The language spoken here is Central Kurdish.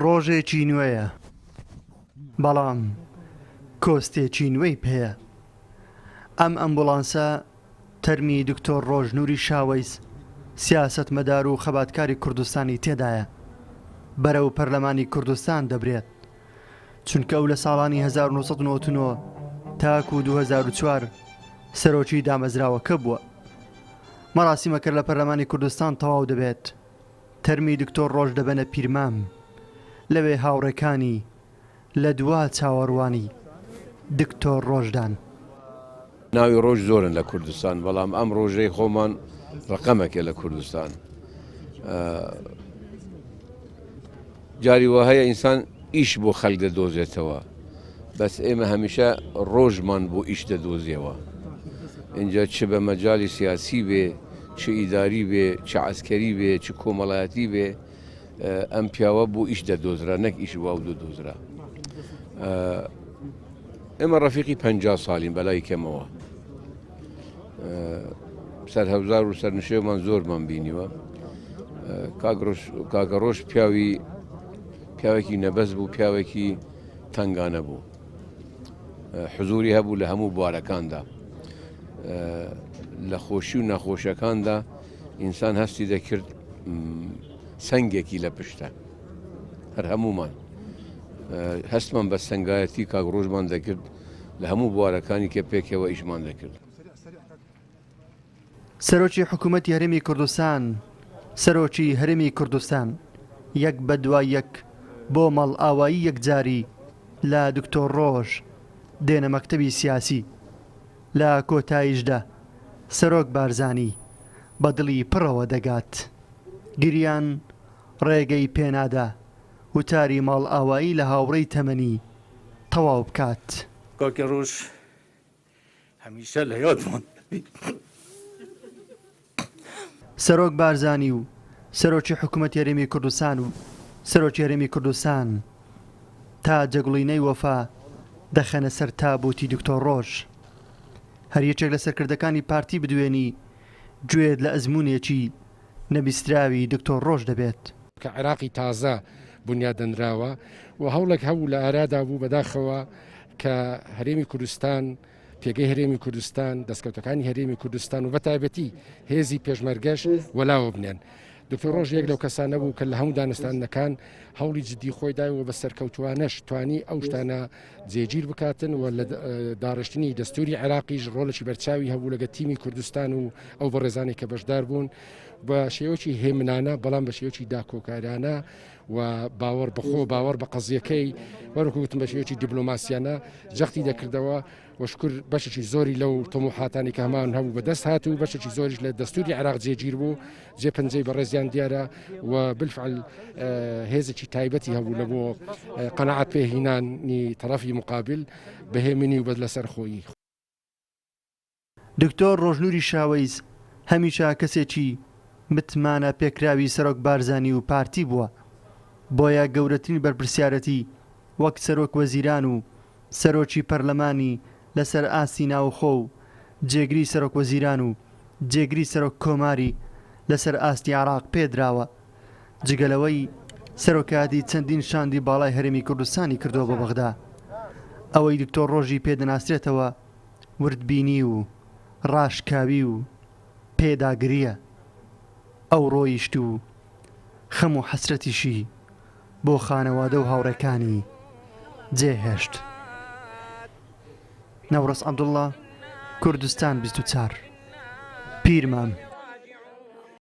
ڕۆژێکی نوێیە، بەڵام کۆستێکی نوێی پێیە. ئەم ئەمبوڵانسە تەرمی دکتۆر ڕۆژنووری شاوەیز، سیاسەتمەدار و خەباتکاری کوردستانی تێدایە. بەرەو پەرلەمانی کوردستان دەبرێت، چونکە ئەو لە ساڵانی 1999 تاکو 2004 سەرۆکی دامەزراوەکە بووە. مەراسیمەکە لە پەرلەمانی کوردستان تەواو دەبێت. تەرمی دکتۆر ڕۆژ دەبەنە پیرمام، لەوێ هاوڕێکانی لە دوا چاوەڕوانی دکتۆر ڕۆژدان. ناوی ڕۆژ زۆرن لە کوردستان، بەڵام ئەم ڕۆژەی خۆمان ڕقەمێکە لە کوردستان. جاری وە هەیە ئینسان ئیش بۆ خەڵک دەدۆزێتەوە، بەس ئێمە هەمیشە ڕۆژمان بۆ ئیش دەدۆزیەوە. اینجا چ بە مەجای سیاسی بێ، چ ئیداری بێ، چ عەسکەری بێ، چ کۆمەڵایەتی بێ، ئەم پیاوە بۆ ئیش دەدۆزرا، نەک ئیش واو دەدۆزرا. ئێمە ڕەفیقی 50 ساڵین بەلای کەمەوە. سەرهەوزار و سەرنشێومان زۆرمان بینیوە. کاکە ڕۆژ پیاوێکی نەبەست بوو، پیاوێکی تەنگانە بوو. حزوری هەبوو لە هەموو بوارەکاندا. لە خۆشی و نەخۆشیەکاندا ئینسان هەستی دەکرد سەنگێکی لە پشتە. هەر هەمومان هەستمان بە سەنگایەتی کاک ڕۆژمان دەکرد لە هەموو بوارەکانی کە پێکەوە ئیشمان دەکرد. سەرۆکی حکوومەتی هەرێمی کوردستان، سەرۆکی هەرێمی کوردستان یەک بە دوای یەک بۆ مەڵ ئاوایی یەکجاری لە دکتۆر ڕۆژ دێنە مەکتەبی سیاسی. لە کۆتاییشدا سەرۆک بارزانی بە دڵی پڕەوە دەگات، گریان ڕێگەی پێنادا وتاری ماڵ ئاوایی لە هاوڕێی تەمەنی تەواو بکات. کاکە ڕۆژ هەمیشە لە یادمان سەرۆک بارزانی و سەرۆکی حکوومەتی هەرێمی کوردستان و سەرۆکی هەرێمی کوردستان تا جەگوڵینەی وەفا دەخەنە سەر تابوتی دکتۆر ڕۆژ. هەر یەکێک لە سەرکردەکانی پارتی بدوێنی گوێت لە ئەزمونێکی نەبیستراوی دکتۆر ڕۆژ دەبێت. کە عێراقی تازە بنیادەنراوە و هەوڵێک هەبوو لە ئارادا بوو بەداخەوە کە هەرێمی کوردستان، پێگەی هەرێمی کوردستان، دەستکەوتەکانی هەرێمی کوردستان و بەتایبەتی هێزی پێشمەرگەش وەلاوە بنێن. دکتۆر ڕۆژ یەک لەو کەسانە بوو کە لە هەموو دانستانەکان هەوڵی جدی خۆی دایەوە بە سەرکەوتوانەش توانی ئەو شتانە جێگیر بکاتن و لە داڕشتنی دەستوری عێراقیش ڕۆڵێکی بەرچاوی هەبوو لەگە تیمی کوردستان و ئەو بەڕێزانی کە بەشدار بوون بە شێوەی هێمنانە، بەڵام بە شێوەی داکۆکارانە و باوەڕ بەخۆ، باوەڕ بە قەزیەکەی وەرەکوتم بە شێوەی دیپلۆماسیانە جەختی دەکردەوە. وەشکر بەشێکی زۆری لەو تەموحاتانی کە هەمان هەبوو بەدەست هات و بەشێکی زۆریش لە دەستوری عێراق جێگیر بوو، جێپەنجەی بەڕێزیان دیارە و بالفعل هێزێکی تایبەتی هەبوو لە بۆ قەناعەت پێهێنانی تەرەفی مقابل بەهێمنی و بەد لەسەر خۆی. دکتۆر ڕۆژنووری شاوەیز هەمیشە کەسێکی متمانە پێکراوی سەرۆک بارزانی و پارتی بووە، بۆیە گەورەترین بەرپرسیارەتی وەک سەرۆک وەزیران و سەرۆکی پەرلەمانی لەسەر ئاستی ناوخۆ و جێگری سەرۆک وەزیران و جێگری سەرۆک کۆماری لەسەر ئاستی عێراق پێدراوە. جگەلەوەی سەرۆکاتی چەندین شاندی باڵای هەرێمی کوردستانی کردووە بە بەغدا. ئەوەی دکتۆر ڕۆژی پێدەناسرێتەوە وردبینی و ڕاشکاوی و پێداگریە. ئەو ڕۆیشت و خەم و حەسرەتیشی بۆ خانەوادە و هاوڕێکانی جێهێشت. نەورەس عەبدوڵڵا، کوردستان 24 پیرمام.